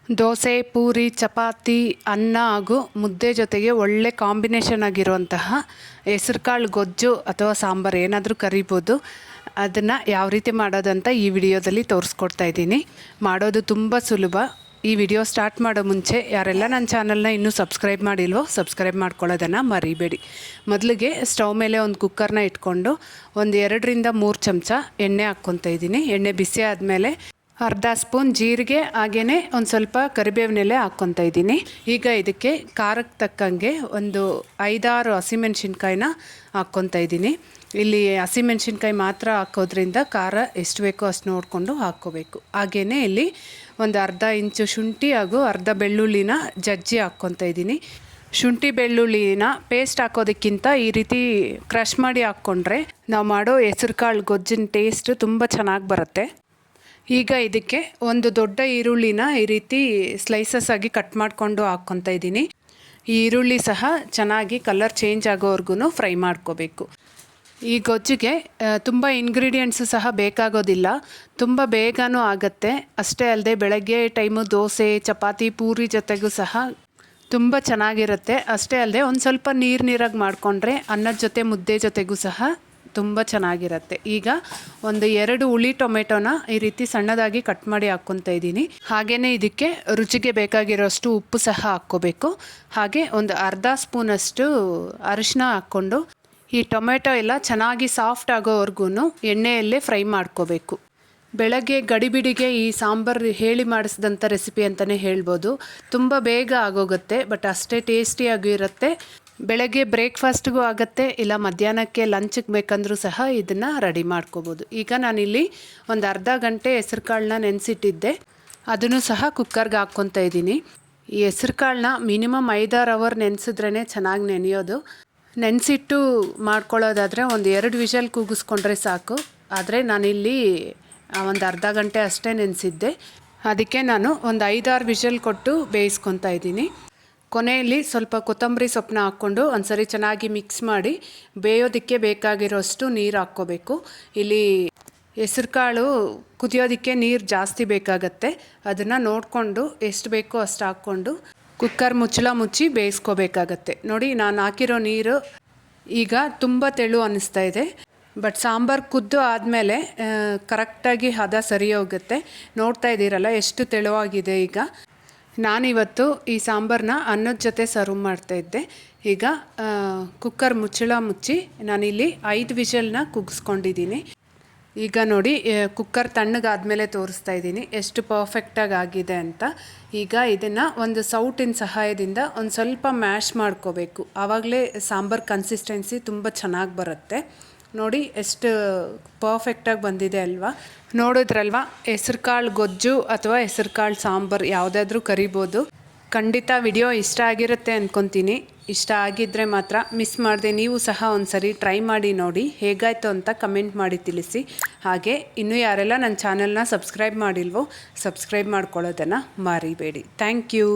ದೋಸೆ, ಪೂರಿ, ಚಪಾತಿ, ಅನ್ನ ಹಾಗೂ ಮುದ್ದೆ ಜೊತೆಗೆ ಒಳ್ಳೆ ಕಾಂಬಿನೇಷನ್ ಆಗಿರುವಂತಹ ಹೆಸರುಕಾಳು ಗೊಜ್ಜು ಅಥವಾ ಸಾಂಬಾರು ಏನಾದರೂ ಕರಿಬೋದು. ಅದನ್ನು ಯಾವ ರೀತಿ ಮಾಡೋದಂತ ಈ ವಿಡಿಯೋದಲ್ಲಿ ತೋರಿಸ್ಕೊಡ್ತಾ ಇದ್ದೀನಿ. ಮಾಡೋದು ತುಂಬ ಸುಲಭ. ಈ ವಿಡಿಯೋ ಸ್ಟಾರ್ಟ್ ಮಾಡೋ ಮುಂಚೆ ಯಾರೆಲ್ಲ ನನ್ನ ಚಾನಲ್ನ ಇನ್ನೂ ಸಬ್ಸ್ಕ್ರೈಬ್ ಮಾಡಿಲ್ವೋ ಸಬ್ಸ್ಕ್ರೈಬ್ ಮಾಡ್ಕೊಳ್ಳೋದನ್ನು ಮರಿಬೇಡಿ. ಮೊದಲಿಗೆ ಸ್ಟವ್ ಮೇಲೆ ಒಂದು ಕುಕ್ಕರ್ನ ಇಟ್ಕೊಂಡು ಒಂದು 2ರಿಂದ 3 ಚಮಚ ಎಣ್ಣೆ ಹಾಕ್ಕೊತಾ ಇದ್ದೀನಿ. ಎಣ್ಣೆ ಬಿಸಿ ಆದಮೇಲೆ ಅರ್ಧ ಸ್ಪೂನ್ ಜೀರಿಗೆ ಹಾಗೆಯೇ ಒಂದು ಸ್ವಲ್ಪ ಕರಿಬೇವಿನೆಲೆ ಹಾಕ್ಕೊತಾ ಇದ್ದೀನಿ. ಈಗ ಇದಕ್ಕೆ ಖಾರಕ್ಕೆ ತಕ್ಕಂಗೆ ಒಂದು 5-6 ಹಸಿಮೆಣ್ಸಿನ್ಕಾಯಿನ ಹಾಕ್ಕೊತಾ ಇದ್ದೀನಿ. ಇಲ್ಲಿ ಹಸಿಮೆಣ್ಸಿನ್ಕಾಯಿ ಮಾತ್ರ ಹಾಕೋದ್ರಿಂದ ಖಾರ ಎಷ್ಟು ಬೇಕೋ ಅಷ್ಟು ನೋಡಿಕೊಂಡು ಹಾಕ್ಕೋಬೇಕು. ಹಾಗೆಯೇ ಇಲ್ಲಿ ಒಂದು ಅರ್ಧ ಇಂಚು ಶುಂಠಿ ಹಾಗೂ ಅರ್ಧ ಬೆಳ್ಳುಳ್ಳಿನ ಜಜ್ಜಿ ಹಾಕ್ಕೊತಾ ಇದ್ದೀನಿ. ಶುಂಠಿ ಬೆಳ್ಳುಳ್ಳಿನ ಪೇಸ್ಟ್ ಹಾಕೋದಕ್ಕಿಂತ ಈ ರೀತಿ ಕ್ರಷ್ ಮಾಡಿ ಹಾಕ್ಕೊಂಡ್ರೆ ನಾವು ಮಾಡೋ ಹೆಸರುಕಾಳು ಗೊಜ್ಜಿನ ಟೇಸ್ಟ್ ತುಂಬ ಚೆನ್ನಾಗಿ ಬರುತ್ತೆ. ಈಗ ಇದಕ್ಕೆ ಒಂದು ದೊಡ್ಡ ಈರುಳ್ಳಿನ ಈ ರೀತಿ ಸ್ಲೈಸಸ್ ಆಗಿ ಕಟ್ ಮಾಡಿಕೊಂಡು ಹಾಕ್ಕೊತಾ ಇದ್ದೀನಿ. ಈ ಈರುಳ್ಳಿ ಸಹ ಚೆನ್ನಾಗಿ ಕಲರ್ ಚೇಂಜ್ ಆಗೋವರೆಗೂ ಫ್ರೈ ಮಾಡ್ಕೋಬೇಕು. ಈ ಗೊಜ್ಜಿಗೆ ತುಂಬ ಇಂಗ್ರೀಡಿಯೆಂಟ್ಸು ಸಹ ಬೇಕಾಗೋದಿಲ್ಲ, ತುಂಬ ಬೇಗನೂ ಆಗುತ್ತೆ. ಅಷ್ಟೇ ಅಲ್ಲದೆ ಬೆಳಗ್ಗೆ ಟೈಮು ದೋಸೆ, ಚಪಾತಿ, ಪೂರಿ ಜೊತೆಗೂ ಸಹ ತುಂಬ ಚೆನ್ನಾಗಿರುತ್ತೆ. ಅಷ್ಟೇ ಅಲ್ಲದೆ ಒಂದು ಸ್ವಲ್ಪ ನೀರಾಗಿ ಮಾಡಿಕೊಂಡ್ರೆ ಅನ್ನದ ಜೊತೆ ಮುದ್ದೆ ಜೊತೆಗೂ ಸಹ ತುಂಬ ಚೆನ್ನಾಗಿರುತ್ತೆ. ಈಗ ಒಂದು 2 ಹುಳಿ ಟೊಮೆಟೊನ ಈ ರೀತಿ ಸಣ್ಣದಾಗಿ ಕಟ್ ಮಾಡಿ ಹಾಕ್ಕೊತಾ ಇದ್ದೀನಿ. ಹಾಗೆಯೇ ಇದಕ್ಕೆ ರುಚಿಗೆ ಬೇಕಾಗಿರೋಷ್ಟು ಉಪ್ಪು ಸಹ ಹಾಕ್ಕೋಬೇಕು. ಹಾಗೆ ಒಂದು ಅರ್ಧ ಸ್ಪೂನಷ್ಟು ಅರಿಶಿನ ಹಾಕ್ಕೊಂಡು ಈ ಟೊಮೆಟೊ ಎಲ್ಲ ಚೆನ್ನಾಗಿ ಸಾಫ್ಟ್ ಆಗೋವರೆಗೂ ಎಣ್ಣೆಯಲ್ಲೇ ಫ್ರೈ ಮಾಡ್ಕೋಬೇಕು. ಬೆಳಗ್ಗೆ ಗಡಿಬಿಡಿಗೆ ಈ ಸಾಂಬಾರು ಹೇಳಿ ಮಾಡಿಸಿದಂಥ ರೆಸಿಪಿ ಅಂತಲೇ ಹೇಳ್ಬೋದು. ತುಂಬ ಬೇಗ ಆಗೋಗುತ್ತೆ, ಬಟ್ ಅಷ್ಟೇ ಟೇಸ್ಟಿಯಾಗೂ ಇರುತ್ತೆ. ಬೆಳಗ್ಗೆ ಬ್ರೇಕ್ಫಾಸ್ಟ್ಗೂ ಆಗುತ್ತೆ, ಇಲ್ಲ ಮಧ್ಯಾಹ್ನಕ್ಕೆ ಲಂಚ್ಗೆ ಬೇಕಂದ್ರೂ ಸಹ ಇದನ್ನು ರೆಡಿ ಮಾಡ್ಕೋಬೋದು. ಈಗ ನಾನಿಲ್ಲಿ ಒಂದು ಅರ್ಧ ಗಂಟೆ ಹೆಸರುಕಾಳನ್ನ ನೆನೆಸಿಟ್ಟಿದ್ದೆ, ಅದನ್ನು ಸಹ ಕುಕ್ಕರ್ಗೆ ಹಾಕ್ಕೊತಾ ಇದ್ದೀನಿ. ಈ ಹೆಸರುಕಾಳನ್ನ ಮಿನಿಮಮ್ 5-6 ಅವರ್ ನೆನೆಸಿದ್ರೇ ಚೆನ್ನಾಗಿ ನೆನೆಯೋದು. ನೆನೆಸಿಟ್ಟು ಮಾಡ್ಕೊಳ್ಳೋದಾದರೆ ಒಂದು 2 ವಿಷಲ್ ಕೂಗಿಸ್ಕೊಂಡ್ರೆ ಸಾಕು. ಆದರೆ ನಾನಿಲ್ಲಿ ಒಂದು ಅರ್ಧ ಗಂಟೆ ಅಷ್ಟೇ ನೆನೆಸಿದ್ದೆ, ಅದಕ್ಕೆ ನಾನು ಒಂದು 5-6 ವಿಷಲ್ ಕೊಟ್ಟು ಬೇಯಿಸ್ಕೊತಾ ಇದ್ದೀನಿ. ಕೊನೆಯಲ್ಲಿ ಸ್ವಲ್ಪ ಕೊತ್ತಂಬರಿ ಸೊಪ್ಪನ್ನ ಹಾಕ್ಕೊಂಡು ಒಂದ್ಸರಿ ಚೆನ್ನಾಗಿ ಮಿಕ್ಸ್ ಮಾಡಿ ಬೇಯೋದಕ್ಕೆ ಬೇಕಾಗಿರೋಷ್ಟು ನೀರು ಹಾಕ್ಕೋಬೇಕು. ಇಲ್ಲಿ ಹೆಸರುಕಾಳು ಕುದಿಯೋದಕ್ಕೆ ನೀರು ಜಾಸ್ತಿ ಬೇಕಾಗತ್ತೆ. ಅದನ್ನು ನೋಡಿಕೊಂಡು ಎಷ್ಟು ಬೇಕೋ ಅಷ್ಟು ಹಾಕ್ಕೊಂಡು ಕುಕ್ಕರ್ ಮುಚ್ಚಳ ಮುಚ್ಚಿ ಬೇಯಿಸ್ಕೋಬೇಕಾಗತ್ತೆ. ನೋಡಿ, ನಾನು ಹಾಕಿರೋ ನೀರು ಈಗ ತುಂಬ ತೆಳು ಅನ್ನಿಸ್ತಾ ಇದೆ, ಬಟ್ ಸಾಂಬಾರು ಕುದ್ದು ಆದಮೇಲೆ ಕರೆಕ್ಟಾಗಿ ಹದ ಸರಿ ಹೋಗುತ್ತೆ. ನೋಡ್ತಾ ಇದ್ದೀರಲ್ಲ ಎಷ್ಟು ತೆಳುವಾಗಿದೆ. ಈಗ ನಾನಿವತ್ತು ಈ ಸಾಂಬಾರನ್ನ ಅನ್ನದ ಜೊತೆ ಸರ್ವ್ ಮಾಡ್ತಾಯಿದ್ದೆ. ಈಗ ಕುಕ್ಕರ್ ಮುಚ್ಚಳ ಮುಚ್ಚಿ ನಾನಿಲ್ಲಿ 5 ವಿಷಲ್ನ ಕೂಗಿಸ್ಕೊಂಡಿದ್ದೀನಿ. ಈಗ ನೋಡಿ, ಕುಕ್ಕರ್ ತಣ್ಣಗಾದ್ಮೇಲೆ ತೋರಿಸ್ತಾ ಇದ್ದೀನಿ ಎಷ್ಟು ಪರ್ಫೆಕ್ಟಾಗಿ ಆಗಿದೆ ಅಂತ. ಈಗ ಇದನ್ನು ಒಂದು ಸೌಟಿನ ಸಹಾಯದಿಂದ ಒಂದು ಸ್ವಲ್ಪ ಮ್ಯಾಶ್ ಮಾಡ್ಕೋಬೇಕು. ಆವಾಗಲೇ ಸಾಂಬಾರು ಕನ್ಸಿಸ್ಟೆನ್ಸಿ ತುಂಬ ಚೆನ್ನಾಗಿ ಬರುತ್ತೆ. ನೋಡಿ ಎಷ್ಟು ಪರ್ಫೆಕ್ಟಾಗಿ ಬಂದಿದೆ ಅಲ್ವಾ. ನೋಡಿದ್ರಲ್ವಾ, ಹೆಸರುಕಾಳು ಗೊಜ್ಜು ಅಥವಾ ಹೆಸರುಕಾಳು ಸಾಂಬಾರು ಯಾವುದಾದ್ರೂ ಕರಿಬೋದು. ಖಂಡಿತ ವಿಡಿಯೋ ಇಷ್ಟ ಆಗಿರುತ್ತೆ ಅಂದ್ಕೊತೀನಿ. ಇಷ್ಟ ಆಗಿದ್ದರೆ ಮಾತ್ರ ಮಿಸ್ ಮಾಡದೆ ನೀವು ಸಹ ಒಂದು ಸರಿ ಟ್ರೈ ಮಾಡಿ ನೋಡಿ, ಹೇಗಾಯಿತು ಅಂತ ಕಮೆಂಟ್ ಮಾಡಿ ತಿಳಿಸಿ. ಹಾಗೆ ಇನ್ನೂ ಯಾರೆಲ್ಲ ನನ್ನ ಚಾನಲ್ನ ಸಬ್ಸ್ಕ್ರೈಬ್ ಮಾಡಿಲ್ವೋ ಸಬ್ಸ್ಕ್ರೈಬ್ ಮಾಡ್ಕೊಳ್ಳೋದನ್ನು ಮರಿಬೇಡಿ. Thank you.